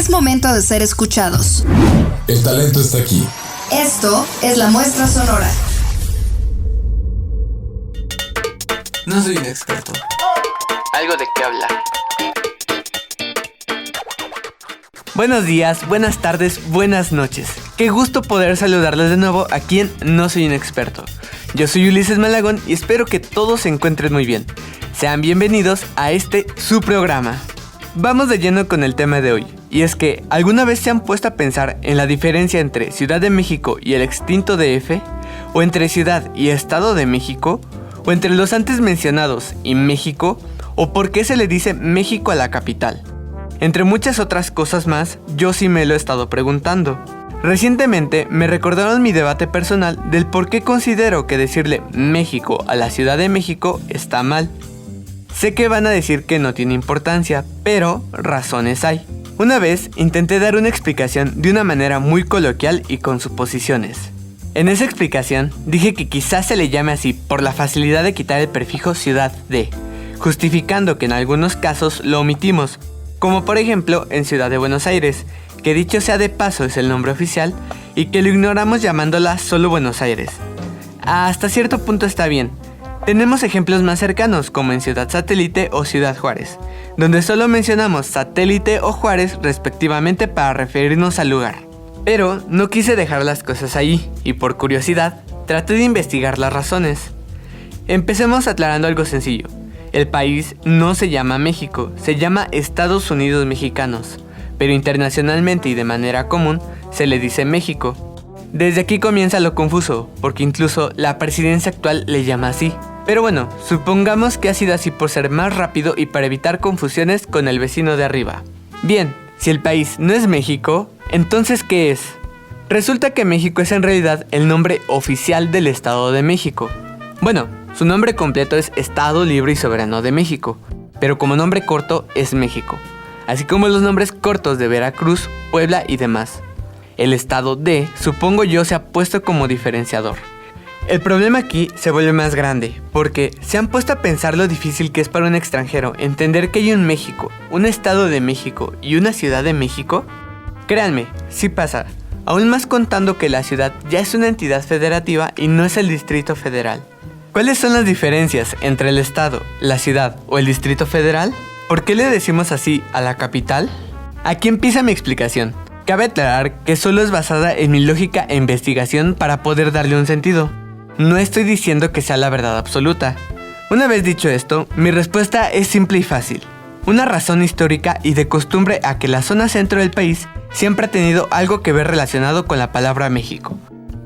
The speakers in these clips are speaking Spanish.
Es momento de ser escuchados. El talento está aquí. Esto es La Muestra Sonora. No soy un experto. Algo de qué hablar. Buenos días, buenas tardes, buenas noches. Qué gusto poder saludarles de nuevo aquí en No Soy un Experto. Yo soy Ulises Malagón y espero que todos se encuentren muy bien. Sean bienvenidos a su programa. Vamos de lleno con el tema de hoy. Y es que, ¿alguna vez se han puesto a pensar en la diferencia entre Ciudad de México y el extinto DF? ¿O entre Ciudad y Estado de México? ¿O entre los antes mencionados y México? ¿O por qué se le dice México a la capital? Entre muchas otras cosas más, yo sí me lo he estado preguntando. Recientemente me recordaron mi debate personal del por qué considero que decirle México a la Ciudad de México está mal. Sé que van a decir que no tiene importancia, pero razones hay. Una vez intenté dar una explicación de una manera muy coloquial y con suposiciones. En esa explicación dije que quizás se le llame así por la facilidad de quitar el prefijo ciudad de, justificando que en algunos casos lo omitimos, como por ejemplo en Ciudad de Buenos Aires, que dicho sea de paso es el nombre oficial, y que lo ignoramos llamándola solo Buenos Aires. Hasta cierto punto está bien. Tenemos ejemplos más cercanos como en Ciudad Satélite o Ciudad Juárez, donde solo mencionamos Satélite o Juárez respectivamente para referirnos al lugar. Pero no quise dejar las cosas ahí, y por curiosidad, traté de investigar las razones. Empecemos aclarando algo sencillo. El país no se llama México, se llama Estados Unidos Mexicanos, pero internacionalmente y de manera común se le dice México. Desde aquí comienza lo confuso, porque incluso la presidencia actual le llama así. Pero bueno, supongamos que ha sido así por ser más rápido y para evitar confusiones con el vecino de arriba. Bien, si el país no es México, entonces ¿qué es? Resulta que México es en realidad el nombre oficial del Estado de México. Bueno, su nombre completo es Estado Libre y Soberano de México, pero como nombre corto es México, así como los nombres cortos de Veracruz, Puebla y demás. El estado de, supongo yo, se ha puesto como diferenciador. El problema aquí se vuelve más grande, porque ¿se han puesto a pensar lo difícil que es para un extranjero entender que hay un México, un Estado de México y una Ciudad de México? Créanme, sí pasa, aún más contando que la ciudad ya es una entidad federativa y no es el Distrito Federal. ¿Cuáles son las diferencias entre el Estado, la ciudad o el Distrito Federal? ¿Por qué le decimos así a la capital? Aquí empieza mi explicación. Cabe aclarar que solo es basada en mi lógica e investigación para poder darle un sentido. No estoy diciendo que sea la verdad absoluta. Una vez dicho esto, mi respuesta es simple y fácil. Una razón histórica y de costumbre a que la zona centro del país siempre ha tenido algo que ver relacionado con la palabra México,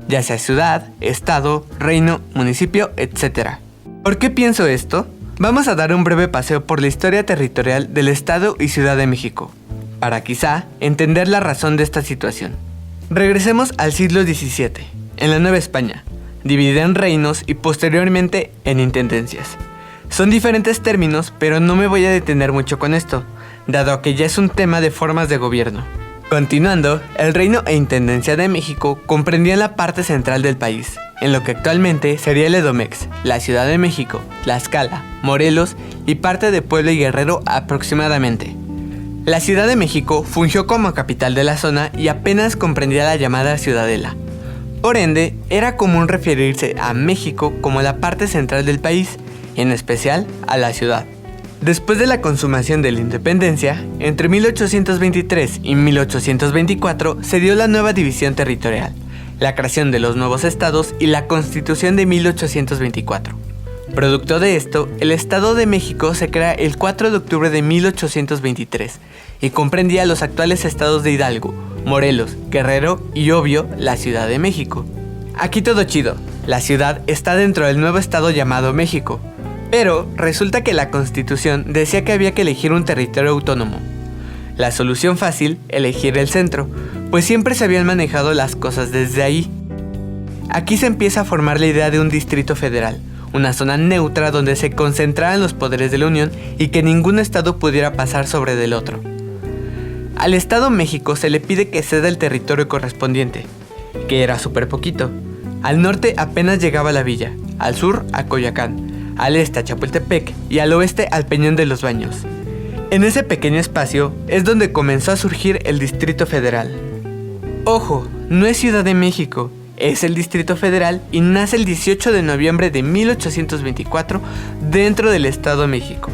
ya sea ciudad, estado, reino, municipio, etc. ¿Por qué pienso esto? Vamos a dar un breve paseo por la historia territorial del Estado y Ciudad de México, para quizá entender la razón de esta situación. Regresemos al siglo XVII, en la Nueva España, dividida en reinos y posteriormente en intendencias. Son diferentes términos, pero no me voy a detener mucho con esto, dado que ya es un tema de formas de gobierno. Continuando, el Reino e Intendencia de México comprendían la parte central del país, en lo que actualmente sería el Edomex, la Ciudad de México, Tlaxcala, Morelos y parte de Puebla y Guerrero aproximadamente. La Ciudad de México fungió como capital de la zona y apenas comprendía la llamada Ciudadela. Por ende, era común referirse a México como la parte central del país, en especial a la ciudad. Después de la consumación de la independencia, entre 1823 y 1824 se dio la nueva división territorial, la creación de los nuevos estados y la Constitución de 1824. Producto de esto, el Estado de México se crea el 4 de octubre de 1823 y comprendía los actuales estados de Hidalgo, Morelos, Guerrero y, obvio, la Ciudad de México. Aquí todo chido, la ciudad está dentro del nuevo estado llamado México, pero resulta que la Constitución decía que había que elegir un territorio autónomo. La solución fácil, elegir el centro, pues siempre se habían manejado las cosas desde ahí. Aquí se empieza a formar la idea de un distrito federal, una zona neutra donde se concentraran los poderes de la Unión y que ningún estado pudiera pasar sobre del otro. Al Estado México se le pide que ceda el territorio correspondiente, que era súper poquito. Al norte apenas llegaba a la villa, al sur a Coyoacán, al este a Chapultepec y al oeste al Peñón de los Baños. En ese pequeño espacio es donde comenzó a surgir el Distrito Federal. Ojo, no es Ciudad de México, es el Distrito Federal y nace el 18 de noviembre de 1824 dentro del Estado de México.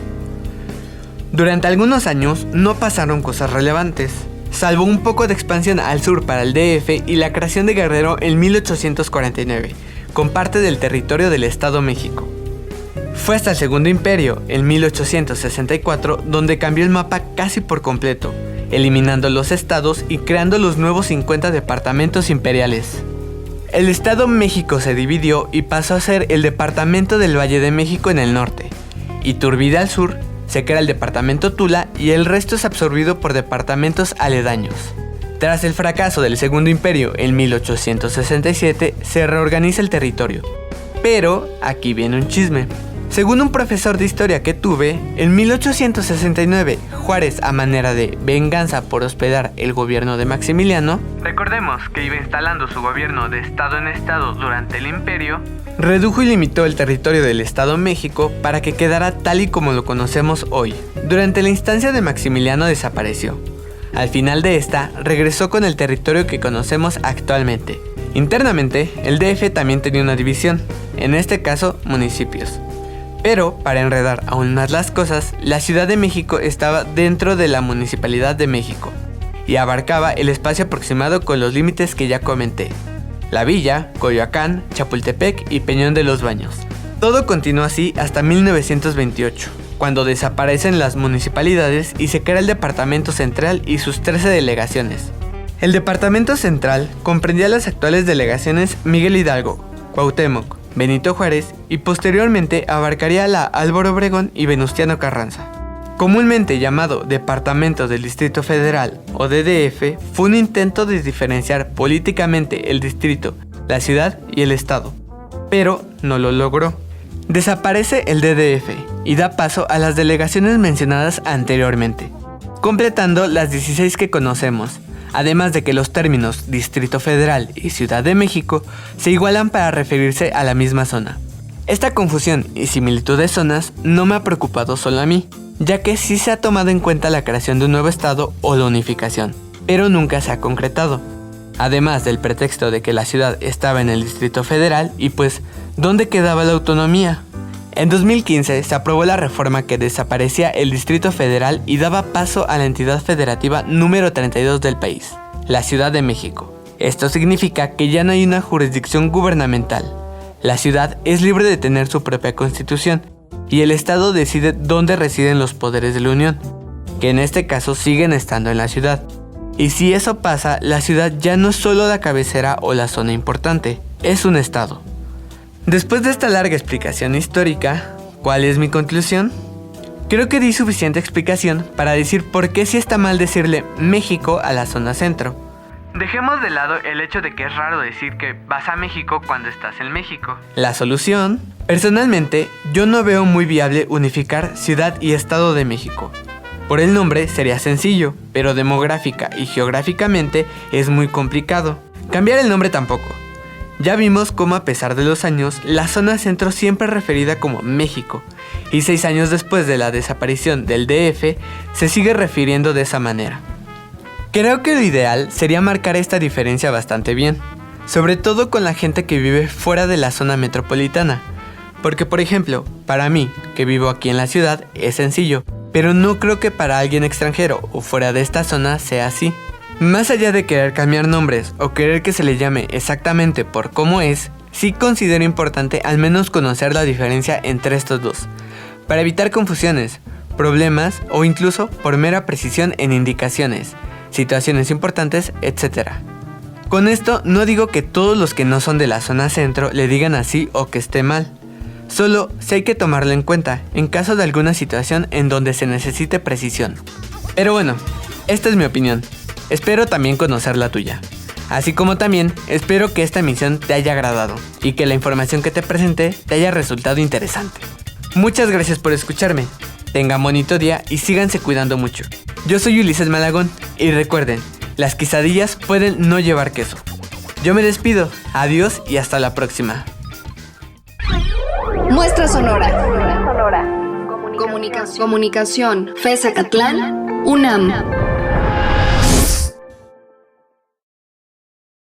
Durante algunos años no pasaron cosas relevantes, salvo un poco de expansión al sur para el DF y la creación de Guerrero en 1849, con parte del territorio del Estado de México. Fue hasta el Segundo Imperio, en 1864, donde cambió el mapa casi por completo, eliminando los estados y creando los nuevos 50 departamentos imperiales. El Estado de México se dividió y pasó a ser el Departamento del Valle de México en el norte, Iturbide al sur, se crea el Departamento Tula y el resto es absorbido por departamentos aledaños. Tras el fracaso del Segundo Imperio en 1867, se reorganiza el territorio. Pero aquí viene un chisme. Según un profesor de historia que tuve, en 1869, Juárez, a manera de venganza por hospedar el gobierno de Maximiliano, recordemos que iba instalando su gobierno de estado en estado durante el imperio, redujo y limitó el territorio del Estado de México para que quedara tal y como lo conocemos hoy. Durante la instancia de Maximiliano desapareció. Al final de esta, regresó con el territorio que conocemos actualmente. Internamente, el DF también tenía una división, en este caso, municipios. Pero, para enredar aún más las cosas, la Ciudad de México estaba dentro de la Municipalidad de México y abarcaba el espacio aproximado con los límites que ya comenté: La Villa, Coyoacán, Chapultepec y Peñón de los Baños. Todo continuó así hasta 1928, cuando desaparecen las municipalidades y se crea el Departamento Central y sus 13 delegaciones. El Departamento Central comprendía las actuales delegaciones Miguel Hidalgo, Cuauhtémoc, Benito Juárez y posteriormente abarcaría la Álvaro Obregón y Venustiano Carranza. Comúnmente llamado Departamento del Distrito Federal o DDF, fue un intento de diferenciar políticamente el distrito, la ciudad y el estado, pero no lo logró. Desaparece el DDF y da paso a las delegaciones mencionadas anteriormente, completando las 16 que conocemos. Además de que los términos Distrito Federal y Ciudad de México se igualan para referirse a la misma zona. Esta confusión y similitud de zonas no me ha preocupado solo a mí, ya que sí se ha tomado en cuenta la creación de un nuevo estado o la unificación, pero nunca se ha concretado. Además del pretexto de que la ciudad estaba en el Distrito Federal y pues, ¿dónde quedaba la autonomía? En 2015 se aprobó la reforma que desaparecía el Distrito Federal y daba paso a la entidad federativa número 32 del país, la Ciudad de México. Esto significa que ya no hay una jurisdicción gubernamental. La ciudad es libre de tener su propia constitución y el Estado decide dónde residen los poderes de la Unión, que en este caso siguen estando en la ciudad. Y si eso pasa, la ciudad ya no es solo la cabecera o la zona importante, es un estado. Después de esta larga explicación histórica, ¿cuál es mi conclusión? Creo que di suficiente explicación para decir por qué sí está mal decirle México a la zona centro. Dejemos de lado el hecho de que es raro decir que vas a México cuando estás en México. La solución, personalmente, yo no veo muy viable unificar Ciudad y Estado de México. Por el nombre sería sencillo, pero demográfica y geográficamente es muy complicado. Cambiar el nombre tampoco. Ya vimos cómo a pesar de los años, la zona centro siempre es referida como México, y 6 años después de la desaparición del DF, se sigue refiriendo de esa manera. Creo que lo ideal sería marcar esta diferencia bastante bien, sobre todo con la gente que vive fuera de la zona metropolitana, porque por ejemplo, para mí, que vivo aquí en la ciudad, es sencillo, pero no creo que para alguien extranjero o fuera de esta zona sea así. Más allá de querer cambiar nombres o querer que se le llame exactamente por cómo es, sí considero importante al menos conocer la diferencia entre estos dos, para evitar confusiones, problemas o incluso por mera precisión en indicaciones, situaciones importantes, etc. Con esto no digo que todos los que no son de la zona centro le digan así o que esté mal, solo si hay que tomarlo en cuenta en caso de alguna situación en donde se necesite precisión. Pero bueno, esta es mi opinión. Espero también conocer la tuya. Así como también espero que esta emisión te haya agradado y que la información que te presenté te haya resultado interesante. Muchas gracias por escucharme. Tengan bonito día y síganse cuidando mucho. Yo soy Ulises Malagón y recuerden, las quesadillas pueden no llevar queso. Yo me despido. Adiós y hasta la próxima. Muestra Sonora. Comunicación. FES Acatlán, UNAM.